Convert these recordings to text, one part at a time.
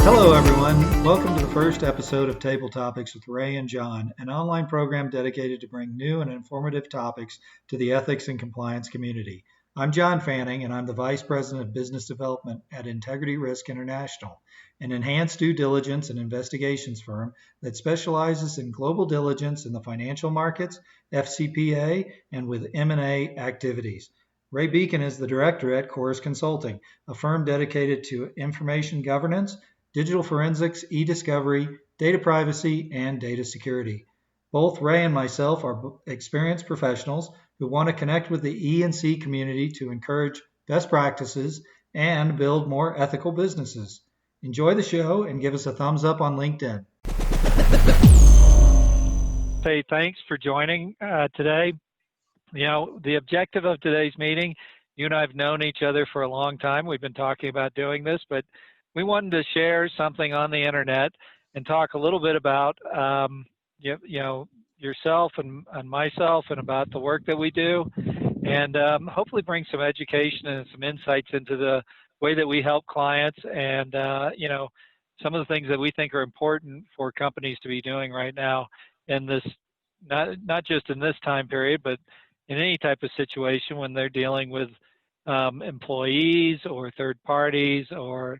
Hello, everyone. Welcome to the first episode of Table Topics with Ray and John, an online program dedicated to bring new and informative topics to the ethics and compliance community. I'm John Fanning, and I'm the Vice President of Business Development at Integrity Risk International, an enhanced due diligence and investigations firm that specializes in global diligence in the financial markets, FCPA, and with M&A activities. Ray Beken is the director at Chorus Consulting, a firm dedicated to information governance, digital forensics, e-discovery, data privacy, and data security. Both Ray and myself are experienced professionals who want to connect with the E&C community to encourage best practices and build more ethical businesses. Enjoy the show and give us a thumbs up on LinkedIn. Hey, thanks for joining today. You know, the objective of today's meeting, you and I have known each other for a long time. We've been talking about doing this, but we wanted to share something on the internet and talk a little bit about, yourself and myself and about the work that we do, and hopefully bring some education and some insights into the way that we help clients and, some of the things that we think are important for companies to be doing right now in this, not just in this time period, but in any type of situation when they're dealing with employees or third parties or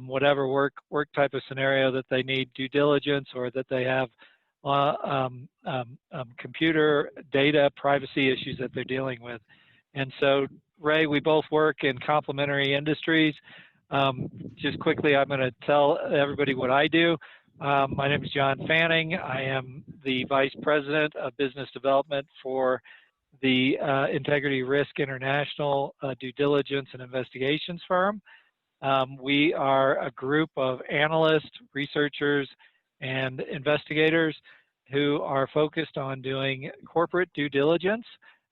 whatever work type of scenario that they need due diligence or that they have computer data privacy issues that they're dealing with. And so, Ray, we both work in complementary industries. Just quickly, I'm going to tell everybody what I do. My name is John Fanning. I am the Vice President of Business Development for the Integrity Risk International due diligence and investigations firm. We are a group of analysts, researchers, and investigators who are focused on doing corporate due diligence.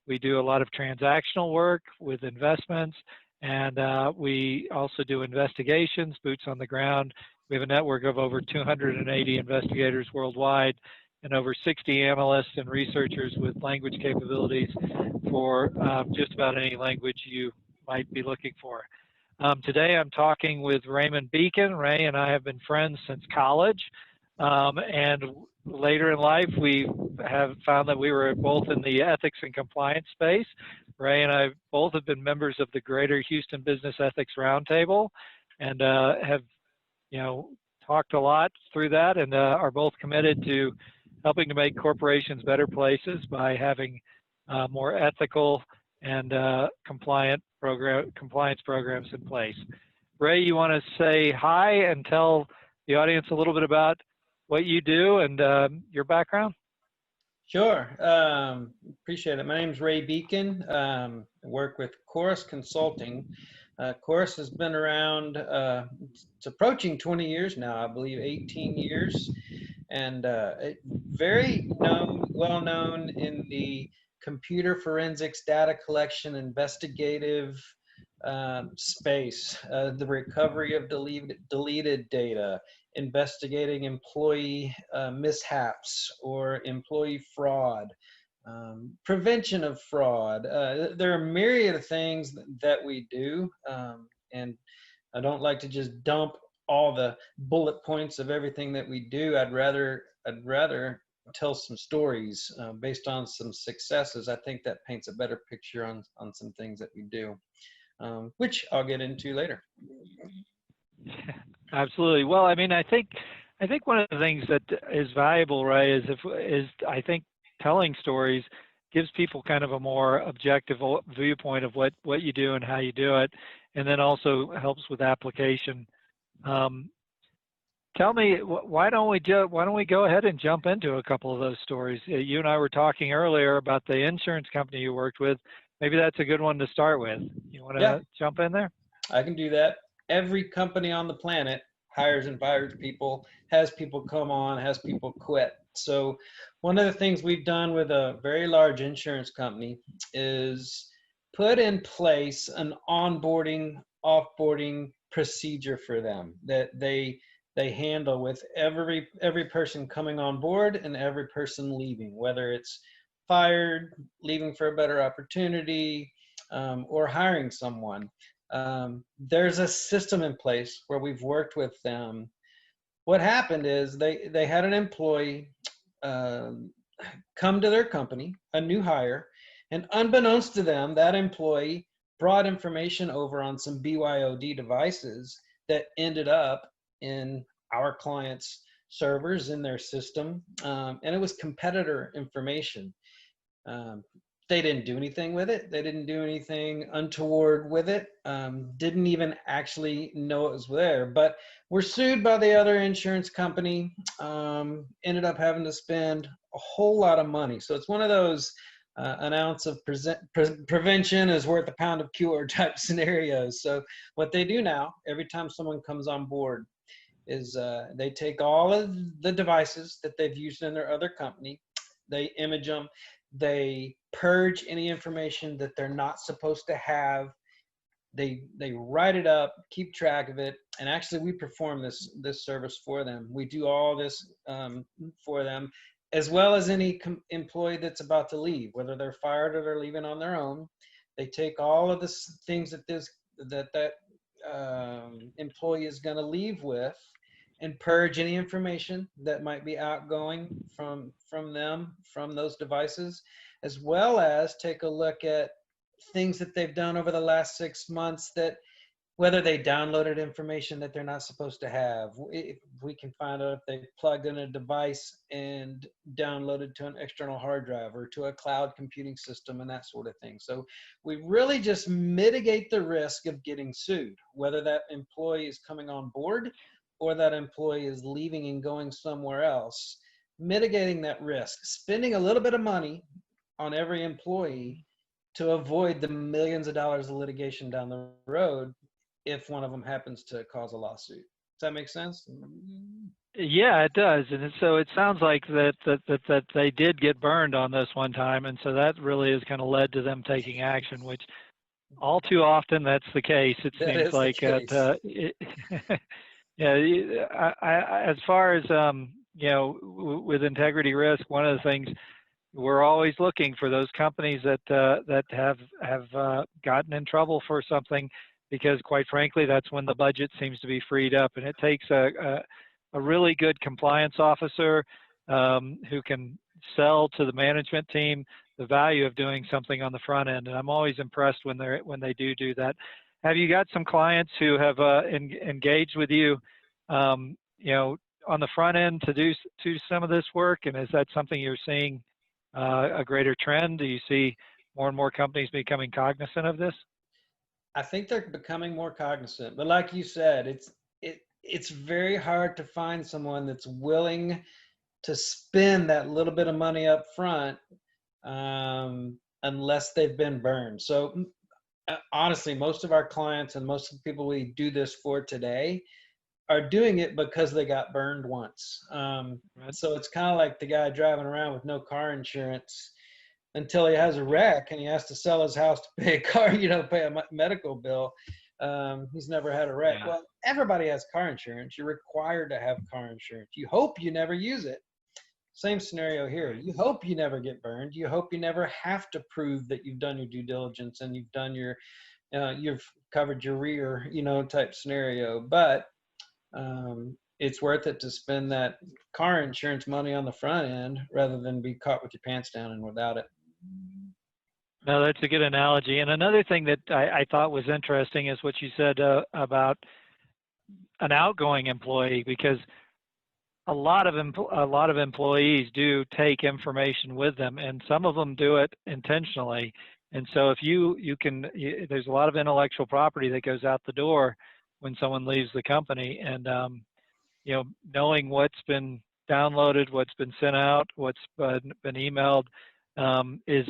We do a lot of transactional work with investments, and we also do investigations, boots on the ground. We have a network of over 280 investigators worldwide and over 60 analysts and researchers with language capabilities for just about any language you might be looking for. Today I'm talking with Raymond Beken. Ray and I have been friends since college, and later in life we have found that we were both in the ethics and compliance space. Ray and I both have been members of the Greater Houston Business Ethics Roundtable and have talked a lot through that and are both committed to helping to make corporations better places by having more ethical and compliance programs in place. Ray, you want to say hi and tell the audience a little bit about what you do and your background? Sure. Appreciate it. My name is Ray Beken. I work with Chorus Consulting. Chorus has been around, it's approaching 20 years now, I believe 18 years, and very well known in the computer forensics, data collection, investigative space, the recovery of deleted data, investigating employee mishaps or employee fraud, prevention of fraud. There are a myriad of things that we do, and I don't like to just dump all the bullet points of everything that we do. I'd rather tell some stories based on some successes. I think that paints a better picture on some things that we do, which I'll get into later. Absolutely. Well, I mean, I think one of the things that is valuable, Ray, is I think telling stories gives people kind of a more objective viewpoint of what you do and how you do it, and then also helps with application. Tell me, why don't we go ahead and jump into a couple of those stories? You and I were talking earlier about the insurance company you worked with. Maybe that's a good one to start with. You want to jump in there? I can do that. Every company on the planet hires and fires people, has people come on, has people quit. So one of the things we've done with a very large insurance company is put in place an onboarding, offboarding procedure for them that they handle with every person coming on board and every person leaving, whether it's fired, leaving for a better opportunity, or hiring someone. There's a system in place where we've worked with them what happened is they had an employee um, come to their company, a new hire, and unbeknownst to them, that employee brought information over on some BYOD devices that ended up in our clients' servers in their system, and it was competitor information. Um, they didn't do anything with it. They didn't do anything untoward with it. Didn't even actually know it was there. But were sued by the other insurance company. Ended up having to spend a whole lot of money. So it's one of those an ounce of prevention is worth a pound of cure type scenarios. So what they do now, every time someone comes on board, is they take all of the devices that they've used in their other company, they image them, they purge any information that they're not supposed to have, they write it up, keep track of it, and actually we perform this service for them. We do all this for them, as well as any employee that's about to leave, whether they're fired or they're leaving on their own. They take all of the things that employee is going to leave with, and purge any information that might be outgoing from them, from those devices, as well as take a look at things that they've done over the last 6 months, that whether they downloaded information that they're not supposed to have. If we can find out if they plugged in a device and downloaded to an external hard drive or to a cloud computing system and that sort of thing. So we really just mitigate the risk of getting sued, whether that employee is coming on board or that employee is leaving and going somewhere else. Mitigating that risk, spending a little bit of money on every employee to avoid the millions of dollars of litigation down the road if one of them happens to cause a lawsuit. Does that make sense? Yeah, it does. And so it sounds like that they did get burned on this one time, and so that really has kind of led to them taking action, which all too often that's the case. It That seems is the like case. yeah. As far as with integrity risk, one of the things we're always looking for those companies that have gotten in trouble for something, because quite frankly, that's when the budget seems to be freed up, and it takes a really good compliance officer who can sell to the management team the value of doing something on the front end. And I'm always impressed when they do that. Have you got some clients who have engaged with you, on the front end to do some of this work? And is that something you're seeing a greater trend? Do you see more and more companies becoming cognizant of this? I think they're becoming more cognizant, but like you said, it's very hard to find someone that's willing to spend that little bit of money up front, unless they've been burned. So honestly, most of our clients and most of the people we do this for today are doing it because they got burned once. Right. So it's kind of like the guy driving around with no car insurance until he has a wreck and he has to sell his house to pay a car, pay a medical bill. He's never had a wreck. Yeah. Well, everybody has car insurance. You're required to have car insurance. You hope you never use it. Same scenario here. You hope you never get burned. You hope you never have to prove that you've done your due diligence and you've done you've covered your rear, type scenario. But it's worth it to spend that car insurance money on the front end rather than be caught with your pants down and without it. No, that's a good analogy. And another thing that I thought was interesting is what you said about an outgoing employee, because a lot of employees do take information with them, and some of them do it intentionally. And so if there's a lot of intellectual property that goes out the door when someone leaves the company, and knowing what's been downloaded, what's been sent out, what's been emailed, is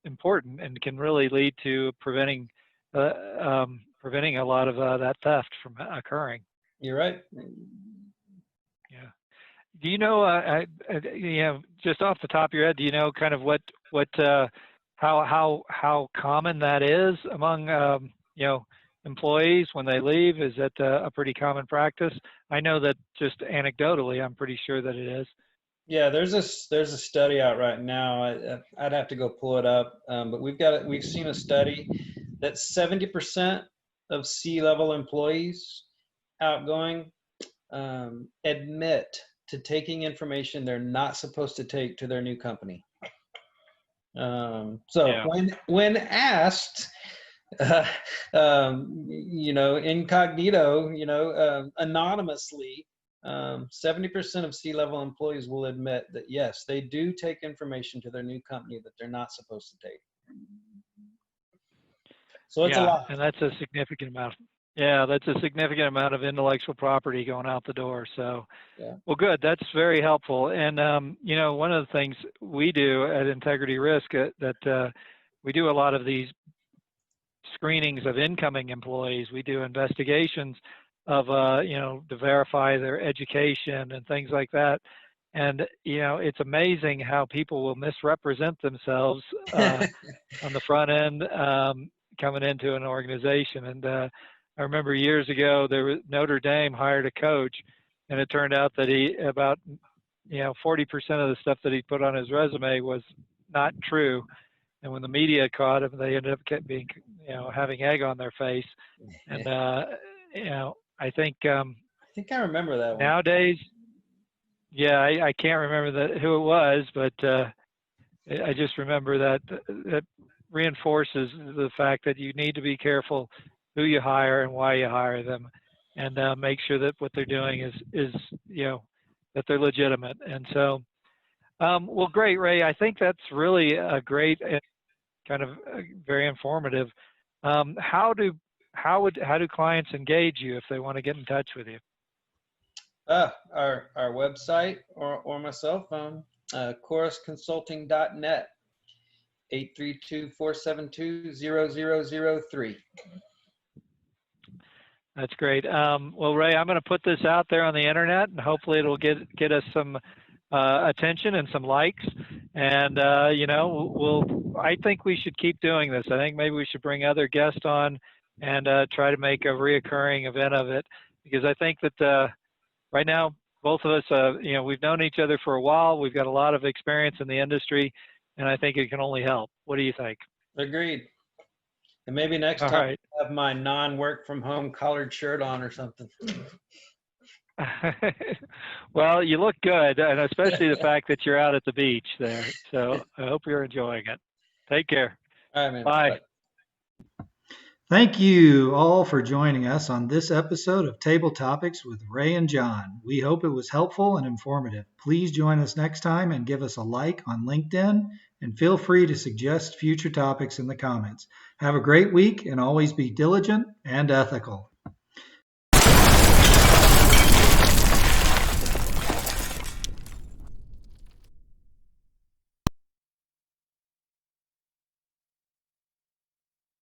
important and can really lead to preventing a lot of that theft from occurring. You're right. Yeah. Do you know, just off the top of your head, do you know kind of how common that is among employees when they leave? Is that a pretty common practice? I know that just anecdotally, I'm pretty sure that it is. Yeah, there's a study out right now. I'd have to go pull it up, but we've seen a study that 70% of C-level employees outgoing admit to taking information they're not supposed to take to their new company. So Yeah. when asked, incognito, anonymously, 70% of C-level employees will admit that yes, they do take information to their new company that they're not supposed to take. So it's a Yeah, lot. and that's a significant amount. Yeah, that's a significant amount of intellectual property going out the door. So, Yeah. well, good. That's very helpful. And one of the things we do at Integrity Risk that we do a lot of these screenings of incoming employees. We do investigations of to verify their education and things like that. And it's amazing how people will misrepresent themselves on the front end coming into an organization. And I remember years ago, Notre Dame hired a coach, and it turned out that about 40% of the stuff that he put on his resume was not true. And when the media caught him, they ended up being, having egg on their face. And I think I think I remember that one. nowadays, yeah, I can't remember who it was, but I just remember that reinforces the fact that you need to be careful who you hire and why you hire them, and make sure that what they're doing is that they're legitimate. And so, well, great, Ray. I think that's really a great kind of very informative. How do clients engage you if they want to get in touch with you? Our website or my cell phone, chorusconsulting.net, 832-472-0003. That's great. Well, Ray, I'm going to put this out there on the internet, and hopefully it'll get us some attention and some likes. And I think we should keep doing this. I think maybe we should bring other guests on and try to make a reoccurring event of it, because I think that right now both of us, we've known each other for a while. We've got a lot of experience in the industry, and I think it can only help. What do you think? Agreed. And maybe next All time right. I'll have my non-work from home collared shirt on or something. Well, you look good, and especially the fact that you're out at the beach there. So I hope you're enjoying it. Take care. All right, man. Bye. Bye. Thank you all for joining us on this episode of Table Topics with Ray and John. We hope it was helpful and informative. Please join us next time and give us a like on LinkedIn, and feel free to suggest future topics in the comments. Have a great week and always be diligent and ethical.